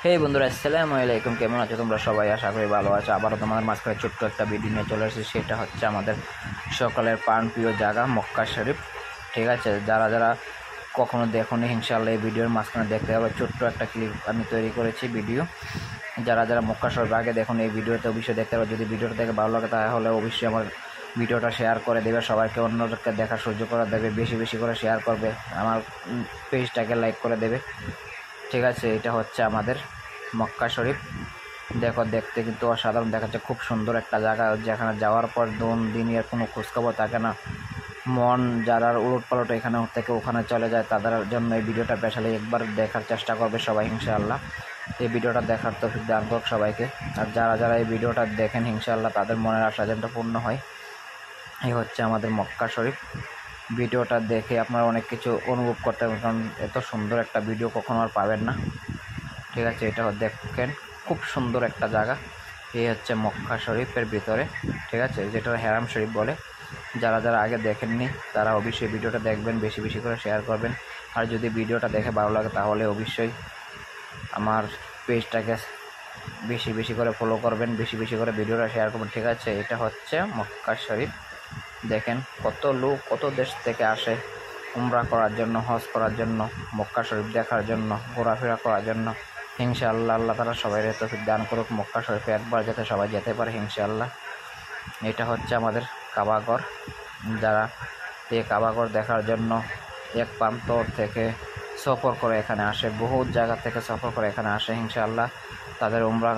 হেই বন্ধুরা, আসসালামু আলাইকুম। কেমন আছো তোমরা সবাই? আশা করি ভালো আছো। আবারও তোমাদের মাঝখানে ছোট্ট একটা ভিডিও নিয়ে চলে এসেছি। সেটা হচ্ছে আমাদের সকালের প্রাণপ্রিয় জায়গা মক্কা শরীফ। ঠিক আছে, যারা যারা কখনো দেখোনি ইনশাআল্লাহ এই ভিডিওর মাঝখানে দেখতে হবে। ছোট্ট একটা ক্লিপ আমি তৈরি করেছি ভিডিও। যারা যারা মক্কা শরীফ আগে দেখুন এই ভিডিওতে অবশ্যই দেখতে হবে। যদি ভিডিওটা দেখে ভালো লাগে তাহলে অবশ্যই আমার ভিডিওটা শেয়ার করে দেবে, সবাইকে অন্যদেরকে দেখার সুযোগ করে দেবে, বেশি বেশি করে শেয়ার করবে, আমার পেজটাকে লাইক করে দেবে। ঠিক আছে, এটা হচ্ছে আমাদের মক্কা শরীফ। দেখো, দেখতে কিন্তু অসাধারণ দেখাচ্ছে, খুব সুন্দর একটা জায়গা, যেখানে যাওয়ার পর দিনের কোনো খোঁজখবর থাকে না। মন যারা উলট পালট এখানে থেকে ওখানে চলে যায়, তাদের জন্য এই ভিডিওটা স্পেশালি একবার দেখার চেষ্টা করবে সবাই ইনশাআল্লাহ। এই ভিডিওটা দেখার তো দান হোক সবাইকে। আর যারা যারা এই ভিডিওটা দেখেন ইনশাআল্লাহ তাদের মনের আশা যেন পূর্ণ হয়। এই হচ্ছে আমাদের মক্কা শরীফ। ভিডিওটা দেখে আপনারা অনেক কিছু অনুভব করতে পারবেন, কারণ এত সুন্দর একটা ভিডিও কখনো আর পাবেন না। ঠিক আছে, এটা দেখেন, খুব সুন্দর একটা জায়গা। এই হচ্ছে মক্কা শরীফের ভিতরে। ঠিক আছে, যেটা হেরাম শরীফ বলে। যারা যারা আগে দেখেননি তারা অবশ্যই ভিডিওটা দেখবেন, বেশি বেশি করে শেয়ার করবেন। আর যদি ভিডিওটা দেখে ভালো লাগে তাহলে অবশ্যই আমার পেজটাকে বেশি বেশি করে ফলো করবেন, বেশি বেশি করে ভিডিওটা শেয়ার করবেন। ঠিক আছে, এটা হচ্ছে মক্কা শরীফ। দেখেন কত লোক কত দেশ থেকে আসে উমরা করার জন্য, হজ করার জন্য, মক্কা শরীফ দেখার জন্য, ঘোরাফেরা করার জন্য। ইনশাআল্লাহ আল্লাহ তারা সবাই তৌফিক দান করুক, মক্কা শরীফে একবার যাতে সবাই যেতে পারে ইনশাআল্লাহ। এটা হচ্ছে আমাদের কাবাঘর। যারা এই কাবাঘর দেখার জন্য এক প্রান্তর থেকে সফর করে এখানে আসে, বহু জায়গা থেকে সফর করে এখানে আসে ইনশাআল্লাহ। তাদের উমরা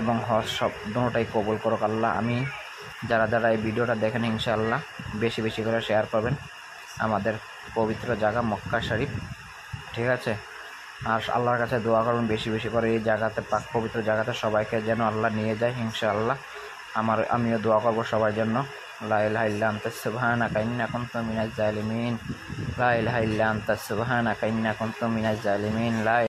এবং হজ সব দুটোটাই কবুল করুক আল্লাহ। আমি যারা যারা এই ভিডিওটা দেখেন ইনশাআল্লাহ বেশি বেশি করে শেয়ার করবেন আমাদের পবিত্র জায়গা মক্কা শরীফ। ঠিক আছে, আর আল্লাহর কাছে দোয়া করবেন বেশি বেশি করে এই জায়গাতে, পাক পবিত্র জায়গাতে সবাইকে যেন আল্লাহ নিয়ে যায় ইনশাআল্লাহ। আমিও দোয়া করব সবার জন্য। লা ইলাহা ইল্লা আনতা সুবহানাকা ইন্নী কুনতু মিনাজ জালিমিন। লা ইলাহা ইল্লা আনতা সুবহানাকা ইন্নী কুনতু মিনাজ জালিমিন।